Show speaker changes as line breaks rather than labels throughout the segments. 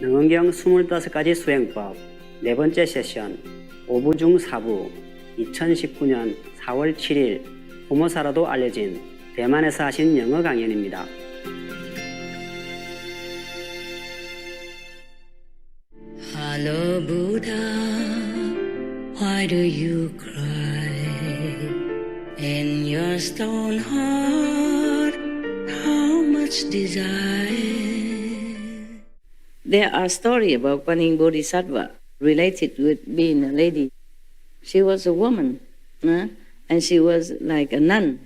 능은경 25가지 수행법 네 번째 세션 5부 중 4부 2019년 4월 7일 부모사라도 알려진 대만에서 하신 영어 강연입니다.
Hello Buddha, why do you cry? In your stone heart, how much desire? There are stories about Guanyin Bodhisattva related with being a lady. She was a woman, and she was like a nun.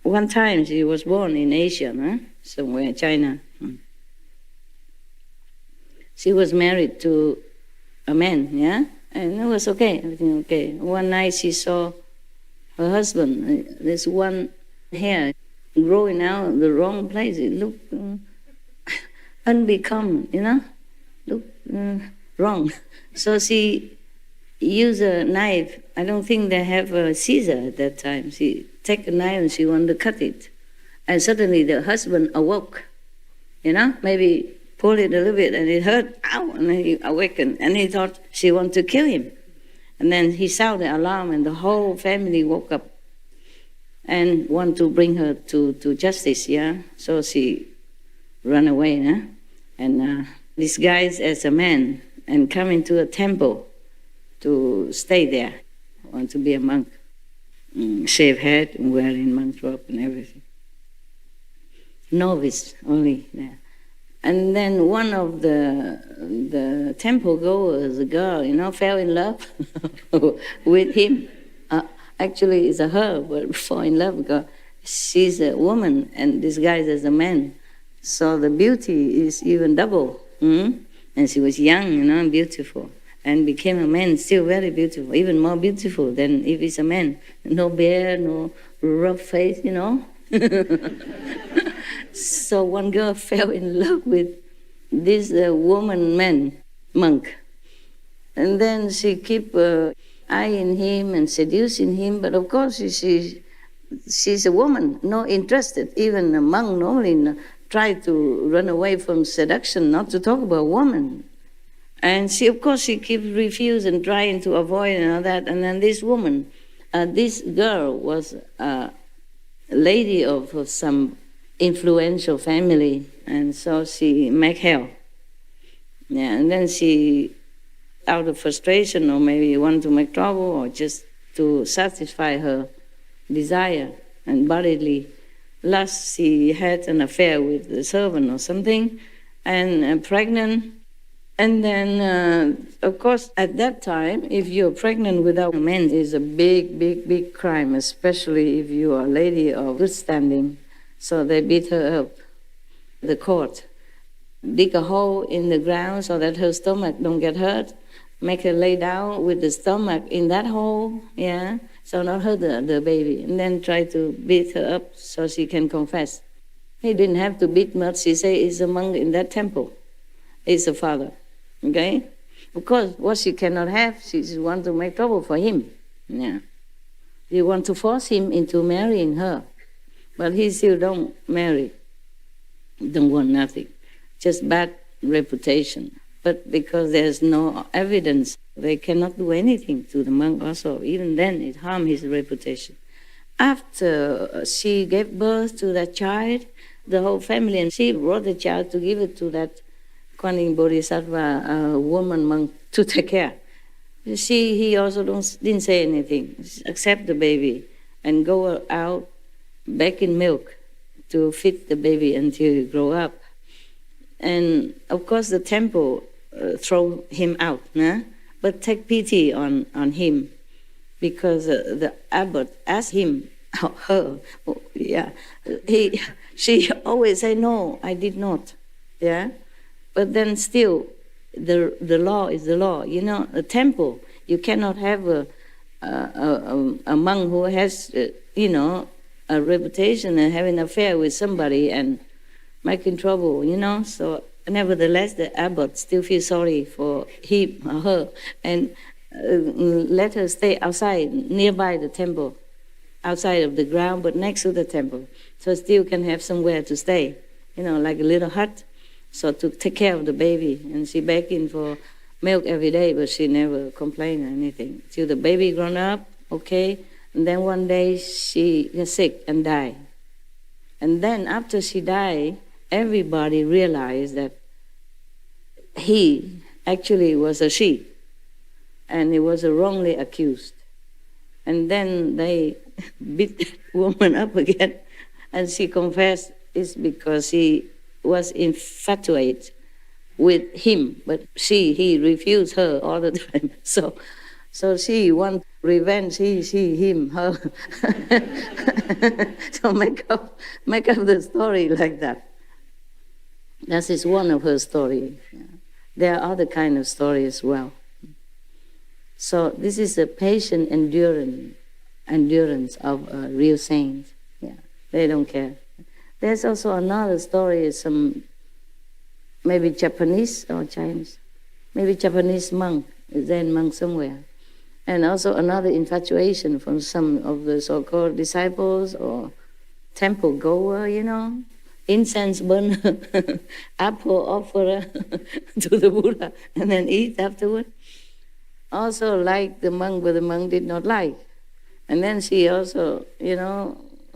One time she was born in Asia, somewhere in China. She was married to a man, and it was okay, everything okay. One night she saw her husband, this one hair growing out the wrong place. It looked unbecome, looked wrong. So she used a knife. I don't think they have a scissor at that time. She took a knife and she wanted to cut it. And suddenly the husband awoke, maybe pulled it a little bit and it hurt, ow, and then he awakened and he thought she wanted to kill him. And then he sounded the alarm and the whole family woke up and want to bring her to justice, So she ran away, and disguised as a man and come into a temple to stay there, want to be a monk, shave head and wearing monk robe and everything. Novice only there. And then one of the temple goers, a girl, fell in love with him. Actually, it's a her, but fall in love because she's a woman and disguised as a man. So the beauty is even double. And she was young, beautiful. And became a man, still very beautiful, even more beautiful than if it's a man. No beard, no rough face, So one girl fell in love with this monk. And then she keep eyeing him and seducing him. But of course, she's a woman, not interested. Even a monk normally try to run away from seduction, not to talk about woman. And she keeps refusing and trying to avoid and all that. And then this woman, this girl was a lady of some influential family, and so she make hell. And then she, out of frustration or maybe want to make trouble or just to satisfy her desire and bodily lust, she had an affair with the servant or something, and pregnant. And then, of course, at that time, if you're pregnant without a man, it's a big, big, big crime, especially if you are a lady of good standing. So they beat her up, the court. Dig a hole in the ground so that her stomach don't get hurt. Make her lay down with the stomach in that hole, so not hurt the baby. And then try to beat her up so she can confess. He didn't have to beat much. She say it's a monk in that temple. It's a father, okay? Of course, what she cannot have, she want to make trouble for him, She want to force him into marrying her. But he still don't marry, don't want nothing, just bad reputation. But because there's no evidence, they cannot do anything to the monk also. Even then, it harmed his reputation. After she gave birth to that child, the whole family, and she brought the child to give it to that Guanyin Bodhisattva woman monk to take care. He also didn't say anything, accept the baby and go out baking milk to feed the baby until he grow up. And of course the temple throw him out, but take pity on him because the abbot asked him, she always say, no, I did not, But then still, the law is the law. A temple, you cannot have a monk who has, a reputation and having an affair with somebody and making trouble, So nevertheless, the abbot still feels sorry for him or her and let her stay outside, nearby the temple, outside of the ground, but next to the temple. So still can have somewhere to stay, like a little hut. So to take care of the baby, and she begging for milk every day, but she never complained or anything. Till the baby grown up, okay, and then one day she got sick and died. And then after she died, everybody realized that he actually was a she, and he was wrongly accused. And then they beat that woman up again, and she confessed it's because he was infatuated with him, but he refused her all the time. So she want revenge, he, him, her. So make up the story like that. That is one of her stories. Yeah. There are other kind of stories as well. So this is a patient endurance of a real saint. Yeah, they don't care. There's also another story, some maybe Japanese or Chinese, maybe Japanese monk, Zen monk somewhere. And also another infatuation from some of the so-called disciples or temple goer, incense burner, apple offerer to the Buddha, and then eat afterward. Also like the monk, but the monk did not like. And then she also,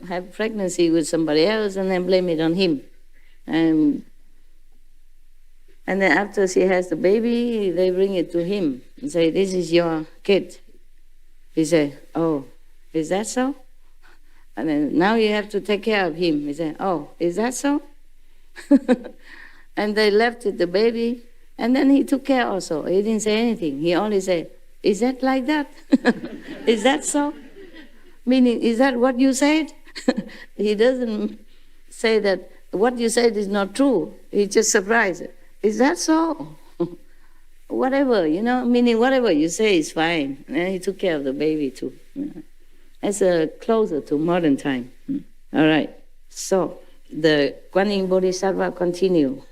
had pregnancy with somebody else and then blame it on him. And then after she has the baby, they bring it to him and say, this is your kid. He said, oh, is that so? And then now you have to take care of him. He said, oh, is that so? And they left with the baby, and then he took care also. He didn't say anything. He only said, is that like that? Is that so? Meaning, is that what you said? He doesn't say that what you said is not true. He just surprised. Is that so? Whatever, meaning whatever you say is fine. And he took care of the baby too. That's closer to modern time. All right. So the Kuan Yin Bodhisattva continue.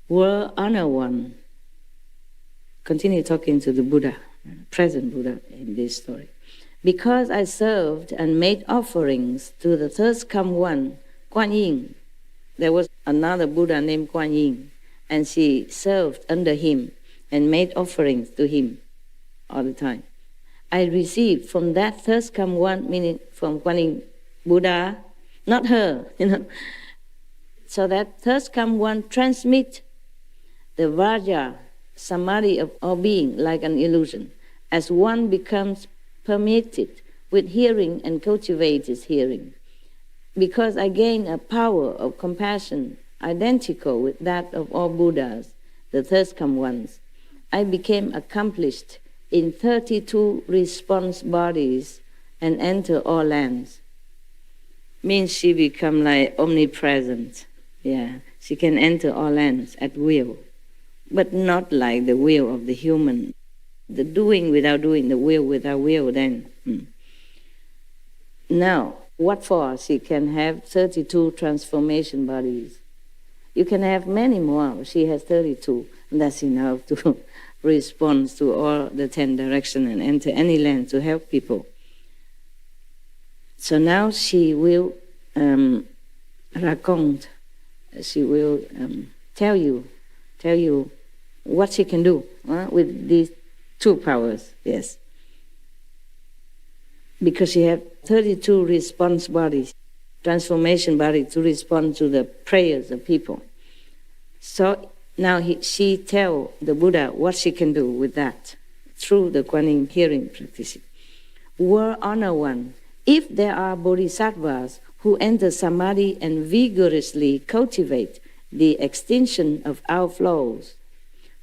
Were honor one. Continue talking to the Buddha, present Buddha in this story. Because I served and made offerings to the first come one, Kuan Yin. There was another Buddha named Kuan Yin, and she served under him and made offerings to him all the time. I received from that first come one, meaning from Kuan Yin Buddha, not her, So that first come one transmit the Vajra, samadhi of all being like an illusion, as one becomes permitted with hearing and cultivated hearing. Because I gain a power of compassion identical with that of all Buddhas, the first come ones, I became accomplished in 32 response bodies and enter all lands. Means she become like omnipresent. Yeah, she can enter all lands at will, but not like the will of the human. The doing without doing, the will without will then. Now, what for? She can have 32 transformation bodies. You can have many more. She has 32. And that's enough to respond to all the 10 directions and enter any land to help people. So now she will raconte. She will tell you what she can do with these two powers. Yes. Because she has 32 response bodies, transformation bodies to respond to the prayers of people. So now she tell the Buddha what she can do with that through the Kuan Yin hearing practice. Were honor one, if there are bodhisattvas who enter samadhi and vigorously cultivate the extinction of outflows,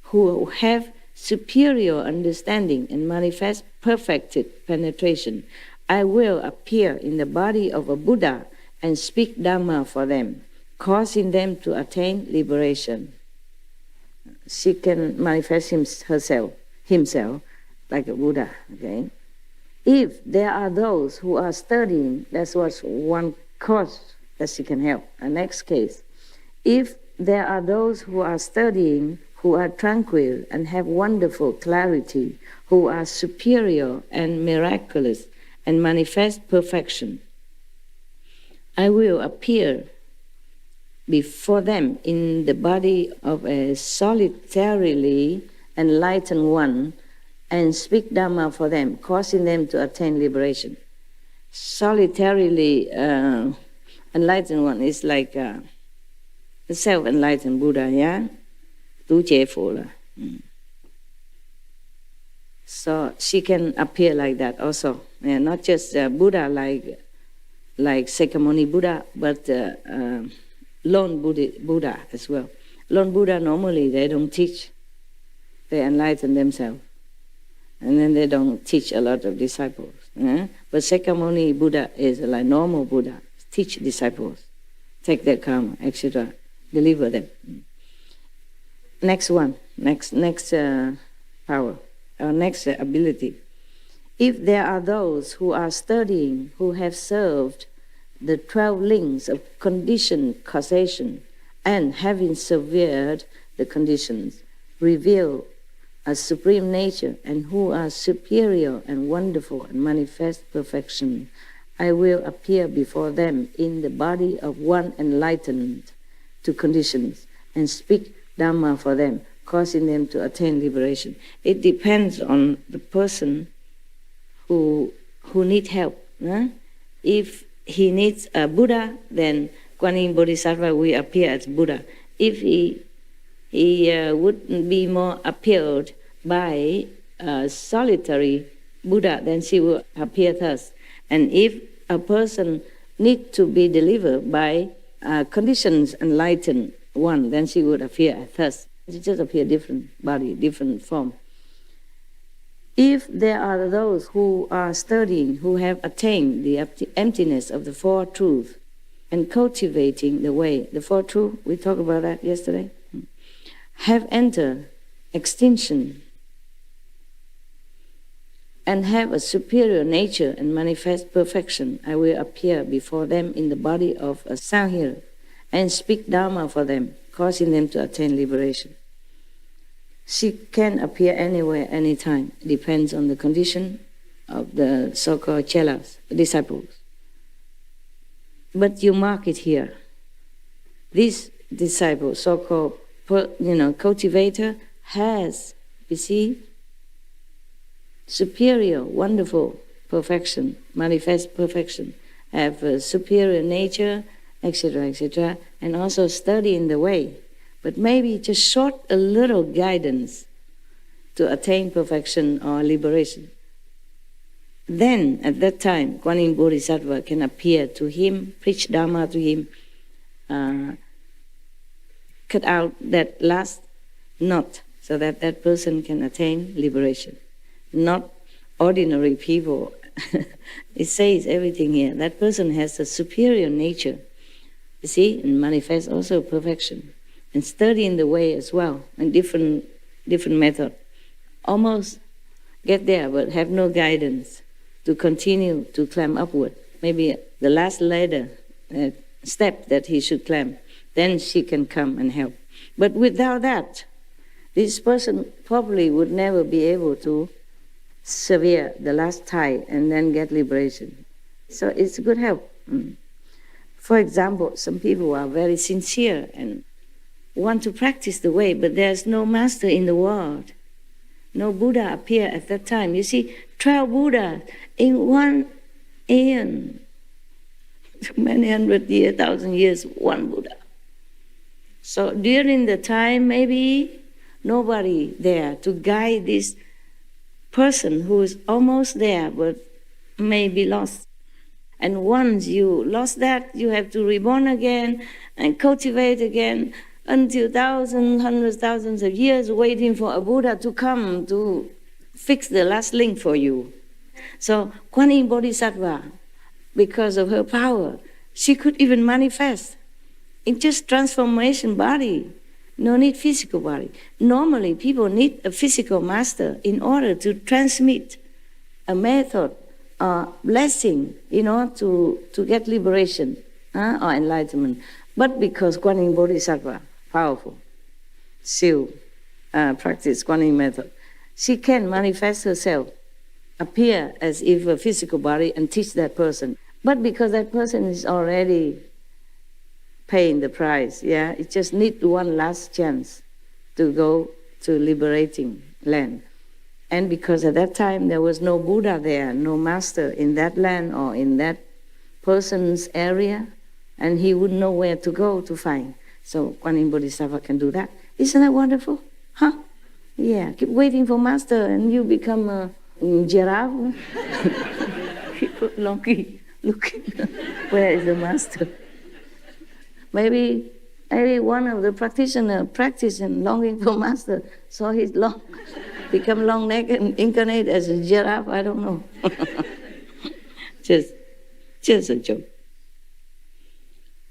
who have superior understanding and manifest perfected penetration, I will appear in the body of a Buddha and speak Dhamma for them, causing them to attain liberation. She can manifest himself like a Buddha, okay? If there are those who are studying, that's what's one cause that she can help. The next case, if there are those who are studying, who are tranquil and have wonderful clarity, who are superior and miraculous and manifest perfection, I will appear before them in the body of a solitarily enlightened one and speak Dhamma for them, causing them to attain liberation. Solitarily enlightened one is like the self-enlightened Buddha, yeah? Tu che pho la. So she can appear like that also. Yeah, not just Buddha like Sakyamuni Buddha, but lone Buddha as well. Lone Buddha normally they don't teach. They enlighten themselves. And then they don't teach a lot of disciples. Yeah? But Sakyamuni Buddha is like normal Buddha. Teach disciples. Take their karma, etc. Deliver them. Next one. Next power. Our next ability. If there are those who are studying, who have served the 12 links of conditioned causation and having severed the conditions, reveal a supreme nature and who are superior and wonderful and manifest perfection, I will appear before them in the body of one enlightened to conditions and speak Dhamma for them, causing them to attain liberation. It depends on the person who needs help. Huh? If he needs a Buddha, then Kuan Yin Bodhisattva will appear as Buddha. If he would be more appealed by a solitary Buddha, then she will appear thus. And if a person needs to be delivered by conditions enlightened one, then she would appear thus. She just appear different body, different form. If there are those who are studying, who have attained the emptiness of the Four Truths and cultivating the way, the Four Truths, we talked about that yesterday, have entered extinction and have a superior nature and manifest perfection, I will appear before them in the body of a sound hearer and speak Dhamma for them, causing them to attain liberation. She can appear anywhere, anytime. It depends on the condition of the so-called chelas, disciples. But you mark it here. This disciple, so-called cultivator, has, you see, superior, wonderful perfection, manifest perfection, have a superior nature, etc., etc., and also study in the way. But maybe just short a little guidance to attain perfection or liberation. Then, at that time, Kuan Yin Bodhisattva can appear to him, preach Dhamma to him, cut out that last knot so that that person can attain liberation. Not ordinary people. It says everything here. That person has a superior nature, you see, and manifests also perfection. And study in the way as well, and different method. Almost get there, but have no guidance to continue to climb upward. Maybe the last ladder, step that he should climb, then she can come and help. But without that, this person probably would never be able to sever the last tie and then get liberation. So it's a good help. For example, some people are very sincere and want to practice the way, but there's no master in the world. No Buddha appear at that time. You see, 12 Buddhas in one aeon. Many hundred years, 1,000 years, one Buddha. So during the time, maybe nobody there to guide this person who is almost there but may be lost. And once you lost that, you have to reborn again and cultivate again, until thousands, hundreds, thousands of years waiting for a Buddha to come to fix the last link for you. So Kuan Yin Bodhisattva, because of her power, she could even manifest in just transformation body. No need physical body. Normally people need a physical master in order to transmit a method or blessing in order to get liberation or enlightenment. But because Kuan Yin Bodhisattva, powerful, still practice Kuan Yin method, she can manifest herself, appear as if a physical body and teach that person. But because that person is already paying the price. Yeah, it just need one last chance to go to liberating land. And because at that time there was no Buddha there, no master in that land or in that person's area, and he wouldn't know where to go to find. So Kuan Yin Bodhisattva can do that. Isn't that wonderful? Huh? Yeah, keep waiting for master and you become a giraffe. People looking, where is the master? Maybe one of the practitioners practicing longing for master, so he's long, become long neck and incarnate as a giraffe, I don't know. just a joke.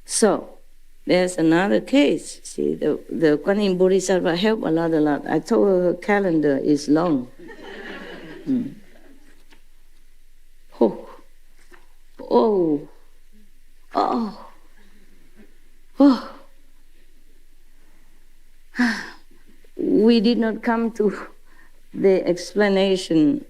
So, there's another case. See, the Kuan Yin Bodhisattva helped a lot. I told her calendar is long. Oh. We did not come to the explanation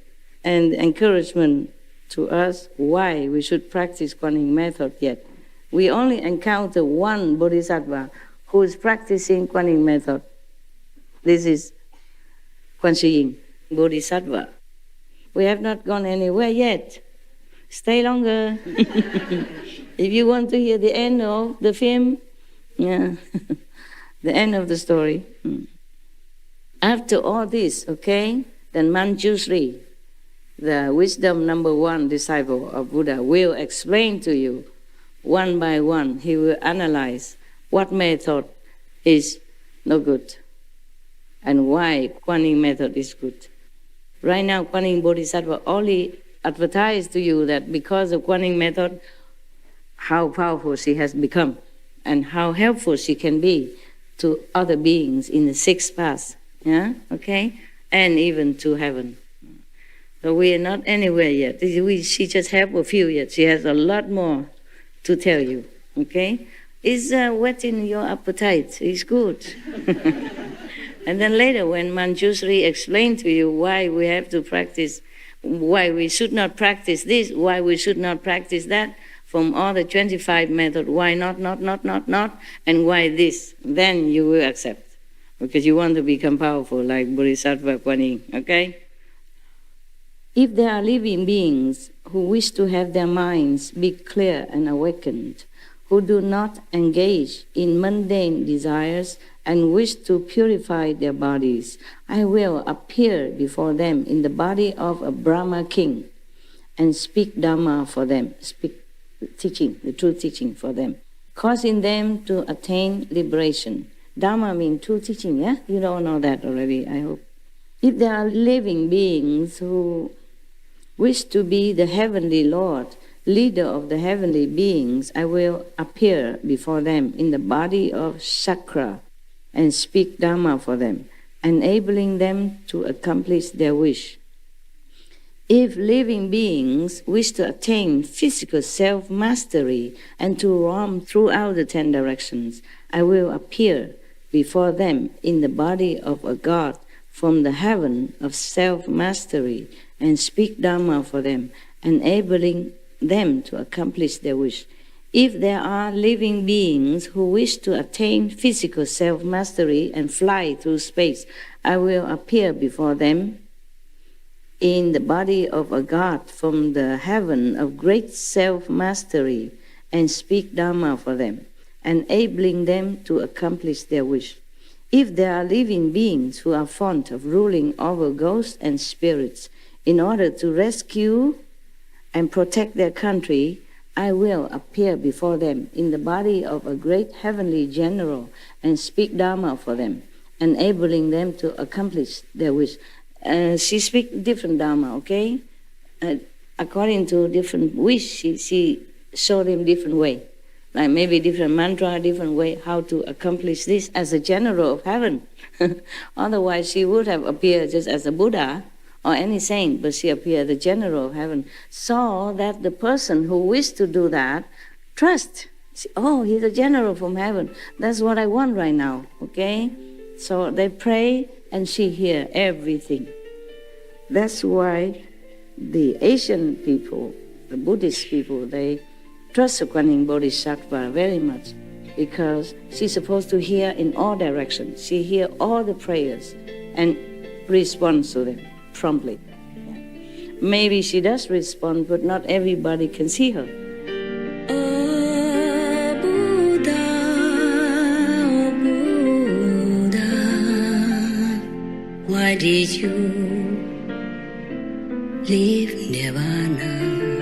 and encouragement to us why we should practice Kuan Yin method yet. We only encounter one Bodhisattva who is practicing Kuan Yin method. This is Kuan Yin Bodhisattva. We have not gone anywhere yet. Stay longer. If you want to hear the end of the film, yeah, the end of the story. After all this, okay, then Manjushri, the wisdom number one disciple of Buddha, will explain to you one by one. He will analyze what method is no good and why Kuan Yin method is good. Right now, Kuan Yin Bodhisattva only advertised to you that because of Kuan Yin method, how powerful she has become and how helpful she can be to other beings in the sixth path, yeah, okay, and even to heaven. So we are not anywhere yet. She just helped a few yet. She has a lot more to tell you, okay? It's whetting your appetite. It's good. And then later, when Manjushri explained to you why we have to practice, why we should not practice this, why we should not practice that, from all the 25 methods, why not, and why this, then you will accept. Because you want to become powerful like Bodhisattva Kuan Yin, okay? If there are living beings who wish to have their minds be clear and awakened, who do not engage in mundane desires and wish to purify their bodies, I will appear before them in the body of a Brahma king and speak Dhamma for them, speak teaching, the true teaching for them, causing them to attain liberation. Dhamma means true teaching, yeah? You don't know that already, I hope. If there are living beings who wish to be the heavenly Lord, leader of the heavenly beings, I will appear before them in the body of Sakra and speak Dhamma for them, enabling them to accomplish their wish. If living beings wish to attain physical self-mastery and to roam throughout the 10 directions, I will appear before them in the body of a god from the heaven of self-mastery and speak Dhamma for them, enabling them to accomplish their wish. If there are living beings who wish to attain physical self-mastery and fly through space, I will appear before them in the body of a god from the heaven of great self-mastery and speak Dhamma for them, enabling them to accomplish their wish. If there are living beings who are fond of ruling over ghosts and spirits in order to rescue and protect their country, I will appear before them in the body of a great heavenly general and speak Dhamma for them, enabling them to accomplish their wish. She speaks different Dhamma, okay? According to different wish, she showed him different way. Like maybe different mantra, different way how to accomplish this as a general of heaven. Otherwise, she would have appeared just as a Buddha or any saint, but she appeared the general of heaven, so that the person who wished to do that trust. Oh, he's a general from heaven. That's what I want right now, okay? So they pray and she hears everything. That's why the Asian people, the Buddhist people, they trust the Kuan Yin Bodhisattva very much. because she's supposed to hear in all directions. She hears all the prayers and responds to them promptly. Maybe she does respond, but not everybody can see her.
Oh Buddha, why did you leave Nirvana?